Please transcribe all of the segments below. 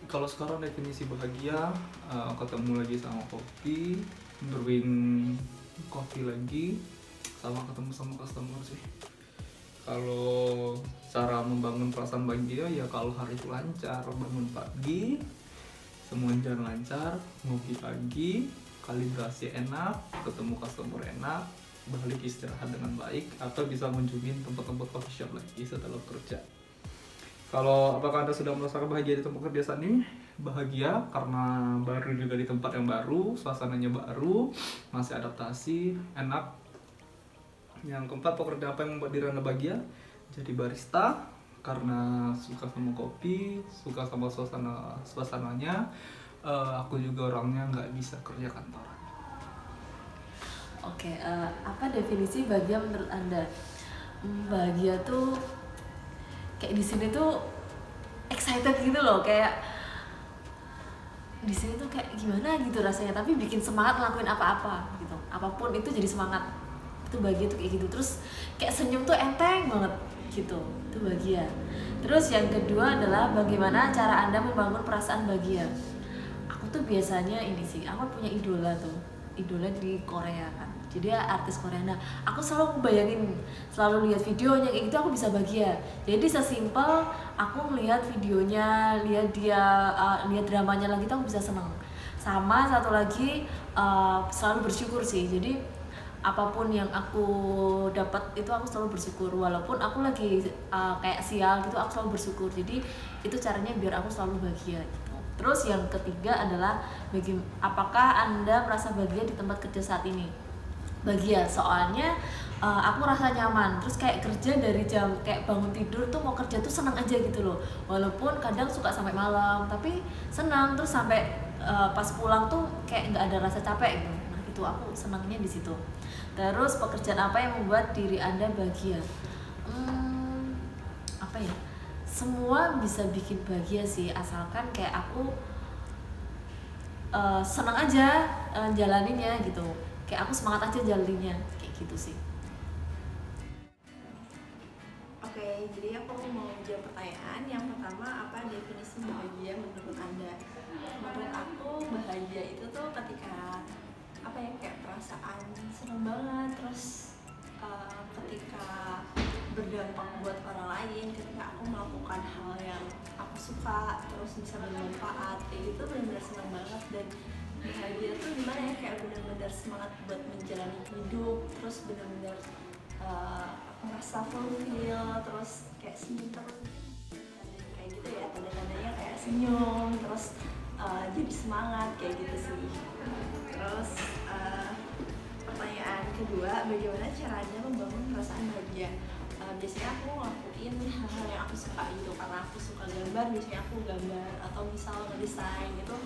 Kalau sekarang definisi bahagia, ketemu lagi sama kopi, brewing kopi lagi, sama ketemu sama customer sih. Kalau cara membangun perasaan bahagia ya kalau hari itu lancar, bangun pagi, semua jalan lancar, ngopi pagi, kalibrasi enak, ketemu customer enak, balik istirahat dengan baik, atau bisa mengunjungi tempat-tempat coffee shop lagi setelah kerja. Kalau apakah Anda sudah merasakan bahagia di tempat kerja saat ini? Bahagia karena baru juga di tempat yang baru, suasananya baru, masih adaptasi, enak. Yang keempat, pekerjaan apa yang membuat diri Anda bahagia? Jadi barista karena suka sama kopi, suka sama suasananya. Aku juga orangnya nggak bisa kerja kantoran. Oke, apa definisi bahagia menurut Anda? Bahagia tuh kayak di sini tuh excited gitu loh, kayak di sini tuh kayak gimana gitu rasanya, tapi bikin semangat ngelakuin apa-apa gitu, apapun itu jadi semangat. Itu bahagia tuh kayak gitu. Terus kayak senyum tuh enteng banget gitu, itu bahagia. Terus yang kedua adalah bagaimana cara Anda membangun perasaan bahagia. Aku tuh biasanya ini sih, aku punya idola di Korea kan, jadi dia artis Korea. Nah, aku selalu bayangin, selalu lihat videonya kayak gitu, aku bisa bahagia. Jadi sesimpel aku ngelihat videonya, lihat dia lihat dramanya lagi tuh aku bisa seneng. Sama satu lagi, selalu bersyukur sih. Jadi apapun yang aku dapat itu aku selalu bersyukur, walaupun aku lagi kayak sial gitu, aku selalu bersyukur. Jadi itu caranya biar aku selalu bahagia gitu. Terus yang ketiga adalah apakah Anda merasa bahagia di tempat kerja saat ini? Bahagia, soalnya aku rasa nyaman. Terus kayak kerja dari jam kayak bangun tidur tuh mau kerja tuh senang aja gitu loh. Walaupun kadang suka sampai malam, tapi senang. Terus sampai pas pulang tuh kayak nggak ada rasa capek gitu. Nah itu aku senangnya di situ. Terus pekerjaan apa yang membuat diri Anda bahagia? Apa ya? Semua bisa bikin bahagia sih, asalkan kayak aku senang aja jalaninnya gitu, kayak aku semangat aja jalaninnya kayak gitu sih. Oke, jadi aku mau jawab pertanyaan. Yang pertama, apa definisi bahagia menurut Anda? Menurut aku, bahagia itu tuh ketika apa ya, kayak perasaan seneng banget, terus ketika berdampak buat orang lain, ketika aku melakukan hal yang aku suka, terus bisa bermanfaat, kayak gitu benar-benar seneng banget. Dan bahagia tuh gimana ya, kayak benar-benar semangat buat menjalani hidup, terus benar-benar merasa fulfill, terus kayak senyum terus, kayak gitu ya, tanda-tandanya kayak senyum terus jadi semangat kayak gitu sih. Terus pertanyaan kedua, bagaimana caranya membangun perasaan bahagia? Biasanya aku ngelakuin hal-hal yang aku suka gitu, karena aku suka gambar, biasanya aku gambar atau misal ngedesain gitu.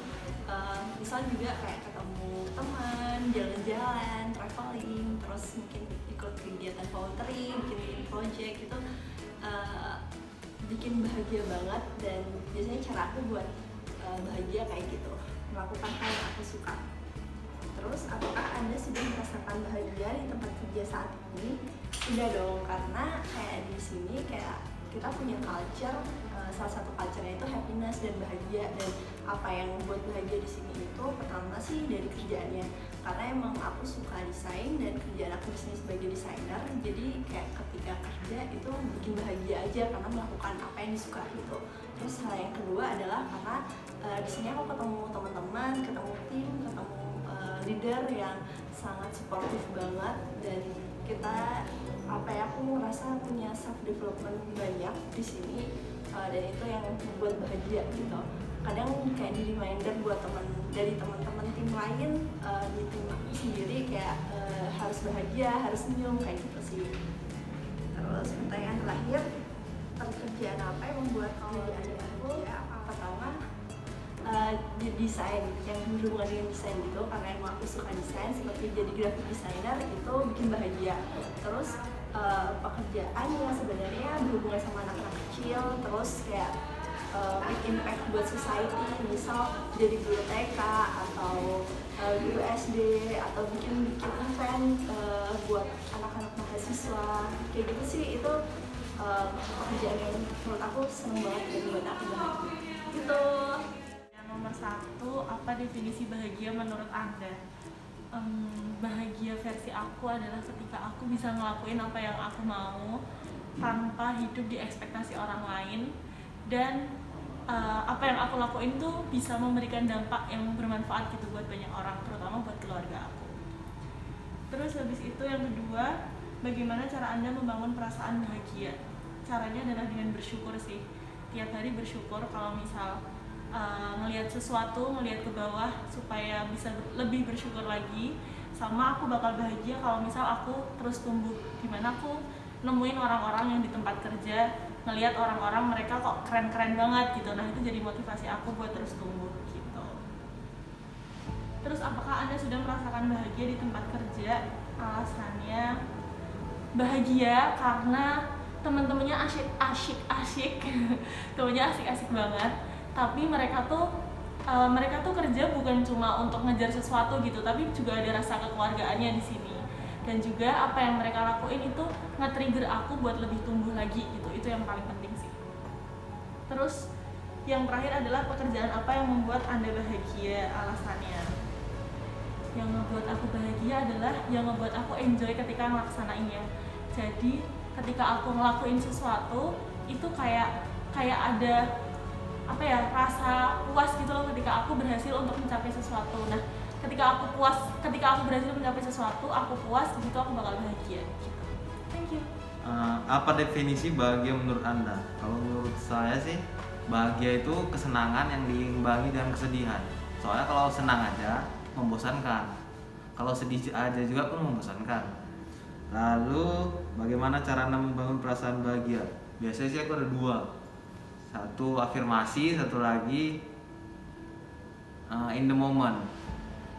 Misal juga kayak ketemu teman, jalan-jalan, traveling, terus mungkin ikut kegiatan volunteering, bikin project gitu, bikin bahagia banget. Dan biasanya cara aku buat bahagia kayak gitu, melakukan hal yang aku suka. Terus apakah Anda sudah merasakan bahagia di tempat kerja saat ini? Sudah dong, karena kayak di sini kayak kita punya culture, salah satu culture-nya itu happiness dan bahagia. Dan apa yang membuat bahagia di sini itu pertama sih dari kerjaannya, karena emang aku suka desain dan kerjaan aku di sini sebagai desainer. Jadi kayak ketika kerja itu bikin bahagia aja karena melakukan apa yang disuka gitu. Terus hal yang kedua adalah karena di sini aku ketemu teman-teman, ketemu tim, ketemu leader yang sangat supportive banget, dan kita aku merasa punya self development banyak di sini, dan itu yang membuat bahagia gitu. Kadang kayak di reminder buat dari teman-teman tim lain, di tim aku sendiri kayak harus bahagia, harus senyum kayak gitu sih. Terus pertanyaan terakhir, pekerjaan apa yang membuat Anda bahagia? Pertama, di desain, yang berhubungan dengan desain gitu, karena emang aku suka desain, seperti jadi graphic designer itu bikin bahagia. Terus pekerjaan yang sebenarnya berhubungan sama anak-anak kecil, terus kayak make impact buat society, misal jadi guru TK atau guru SD, atau bikin event buat anak-anak mahasiswa kayak gitu sih. Itu pekerjaan yang menurut aku seneng banget dan buat aku bahagia gitu. Nomor 1, apa definisi bahagia menurut Anda? Bahagia versi aku adalah ketika aku bisa ngelakuin apa yang aku mau tanpa hidup di ekspektasi orang lain, dan apa yang aku lakuin tuh bisa memberikan dampak yang bermanfaat gitu buat banyak orang, terutama buat keluarga aku. Terus habis itu yang kedua, bagaimana cara Anda membangun perasaan bahagia? Caranya adalah dengan bersyukur sih. Tiap hari bersyukur, kalau misal ngelihat sesuatu, ngelihat ke bawah supaya bisa lebih bersyukur lagi. Sama aku bakal bahagia kalau misal aku terus tumbuh, dimana aku nemuin orang-orang yang di tempat kerja, ngelihat orang-orang mereka kok keren-keren banget gitu. Nah itu jadi motivasi aku buat terus tumbuh gitu. Terus apakah Anda sudah merasakan bahagia di tempat kerja? Alasannya bahagia karena teman-temannya asyik temennya asik-asik banget, tapi mereka tuh kerja bukan cuma untuk ngejar sesuatu gitu, tapi juga ada rasa kekeluargaannya di sini. Dan juga apa yang mereka lakuin itu nge-trigger aku buat lebih tumbuh lagi gitu. Itu yang paling penting sih. Terus yang terakhir adalah pekerjaan apa yang membuat Anda bahagia? Alasannya, yang ngebuat aku bahagia adalah yang ngebuat aku enjoy ketika ngelaksanainnya. Jadi ketika aku ngelakuin sesuatu itu kayak ada rasa puas gitu loh ketika aku berhasil untuk mencapai sesuatu. Nah ketika aku berhasil mencapai sesuatu, aku puas, gitu aku bakal bahagia gitu. Thank you. Apa definisi bahagia menurut Anda? Kalau menurut saya sih, bahagia itu kesenangan yang diimbangi dengan kesedihan. Soalnya kalau senang aja membosankan, kalau sedih aja juga pun membosankan. Lalu bagaimana cara Anda membangun perasaan bahagia? Biasanya sih aku ada 2. Satu afirmasi, satu lagi in the moment.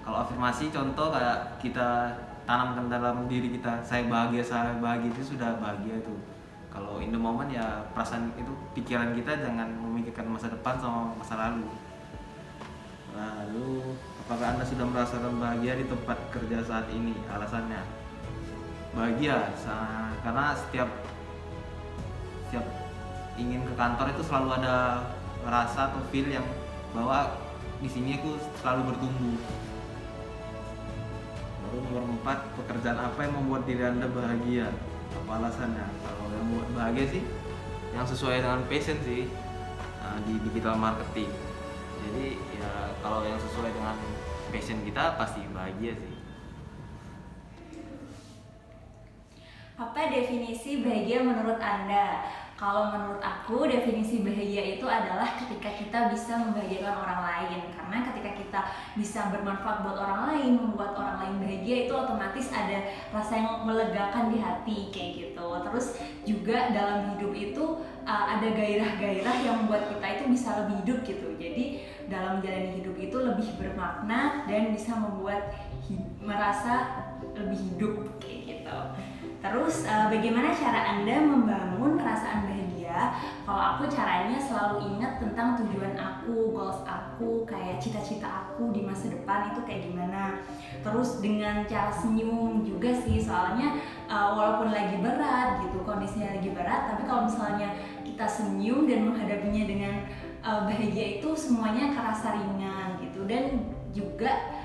Kalau afirmasi contoh kayak kita tanamkan dalam diri kita, saya bahagia itu sudah bahagia itu. Kalau in the moment ya perasaan itu, pikiran kita jangan memikirkan masa depan sama masa lalu. Lalu apakah Anda sudah merasakan bahagia di tempat kerja saat ini? Alasannya bahagia karena setiap ingin ke kantor itu selalu ada rasa atau feel yang bahwa di sini aku selalu bertumbuh. Lalu nomor 4, pekerjaan apa yang membuat diri Anda bahagia? Apa alasannya? Kalau yang membuat bahagia sih yang sesuai dengan passion sih, di digital marketing. Jadi ya kalau yang sesuai dengan passion kita pasti bahagia sih. Apa definisi bahagia menurut Anda? Kalau menurut aku, definisi bahagia itu adalah ketika kita bisa membahagiakan orang lain. Karena ketika kita bisa bermanfaat buat orang lain, membuat orang lain bahagia, itu otomatis ada rasa yang melegakan di hati kayak gitu. Terus juga dalam hidup itu ada gairah-gairah yang membuat kita itu bisa lebih hidup gitu. Jadi dalam menjalani hidup itu lebih bermakna dan bisa membuat merasa lebih hidup kayak gitu. Terus bagaimana cara Anda membangun perasaan bahagia? Kalau aku caranya selalu ingat tentang tujuan aku, goals aku, kayak cita-cita aku di masa depan itu kayak gimana. Terus dengan cara senyum juga sih, soalnya walaupun lagi berat gitu, kondisinya lagi berat, tapi kalau misalnya kita senyum dan menghadapinya dengan bahagia itu semuanya kerasa ringan gitu. Dan juga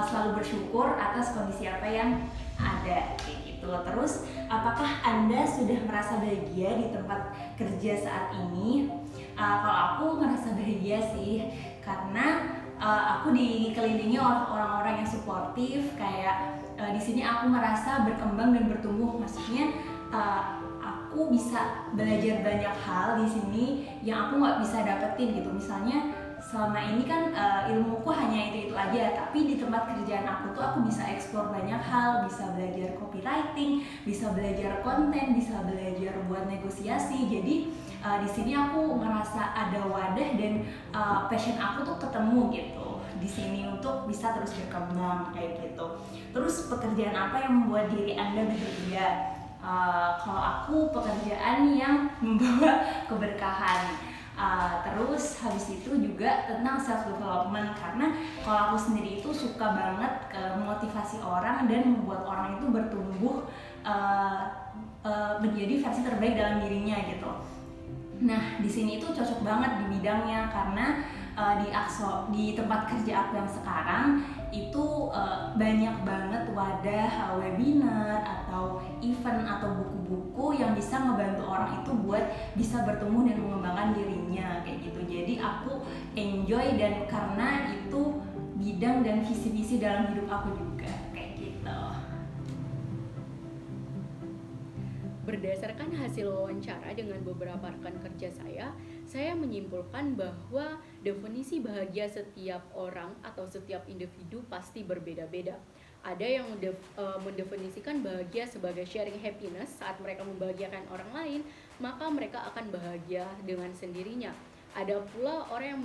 selalu bersyukur atas kondisi apa yang ada kayak gitu. Terus apakah Anda sudah merasa bahagia di tempat kerja saat ini? Kalau aku ngerasa bahagia sih karena aku dikelilingi orang-orang yang suportif. Kayak di sini aku merasa berkembang dan bertumbuh. Maksudnya aku bisa belajar banyak hal di sini yang aku nggak bisa dapetin gitu. Misalnya selama ini kan ilmuku hanya itu aja, tapi di tempat kerjaan aku tuh aku bisa explore banyak hal, bisa belajar copywriting, bisa belajar konten, bisa belajar buat negosiasi. Jadi di sini aku ngerasa ada wadah dan passion aku tuh ketemu gitu di sini untuk bisa terus berkembang kayak gitu. Terus pekerjaan apa yang membuat diri Anda bahagia? Kalau aku pekerjaan yang membawa keberkahan. Terus habis itu juga tentang self development, karena kalau aku sendiri itu suka banget memotivasi orang dan membuat orang itu bertumbuh menjadi versi terbaik dalam dirinya gitu. Nah di sini itu cocok banget di bidangnya karena di tempat kerja aku yang sekarang itu banyak banget wadah webinar atau event atau buku-buku yang bisa ngebantu orang itu buat bisa bertumbuh dan mengembangkan dirinya kayak gitu. Jadi aku enjoy dan karena itu bidang dan visi-misi dalam hidup aku juga kayak gitu. Berdasarkan hasil wawancara dengan beberapa rekan kerja saya menyimpulkan bahwa definisi bahagia setiap orang atau setiap individu pasti berbeda-beda. Ada yang mendefinisikan bahagia sebagai sharing happiness saat mereka membahagiakan orang lain, maka mereka akan bahagia dengan sendirinya. Ada pula orang yang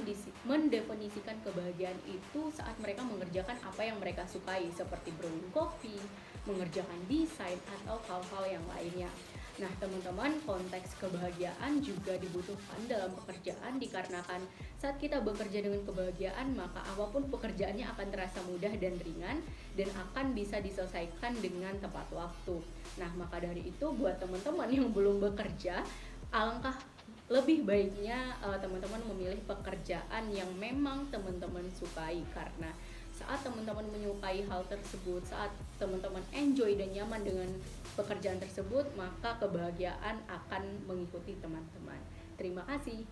mendefinisikan kebahagiaan itu saat mereka mengerjakan apa yang mereka sukai, seperti brewing kopi, mengerjakan desain, atau hal-hal yang lainnya. Nah, teman-teman, konteks kebahagiaan juga dibutuhkan dalam pekerjaan dikarenakan saat kita bekerja dengan kebahagiaan, maka apapun pekerjaannya akan terasa mudah dan ringan dan akan bisa diselesaikan dengan tepat waktu. Nah, maka dari itu buat teman-teman yang belum bekerja, alangkah lebih baiknya teman-teman memilih pekerjaan yang memang teman-teman sukai, karena saat teman-teman menyukai hal tersebut, saat teman-teman enjoy dan nyaman dengan pekerjaan tersebut, maka kebahagiaan akan mengikuti teman-teman. Terima kasih.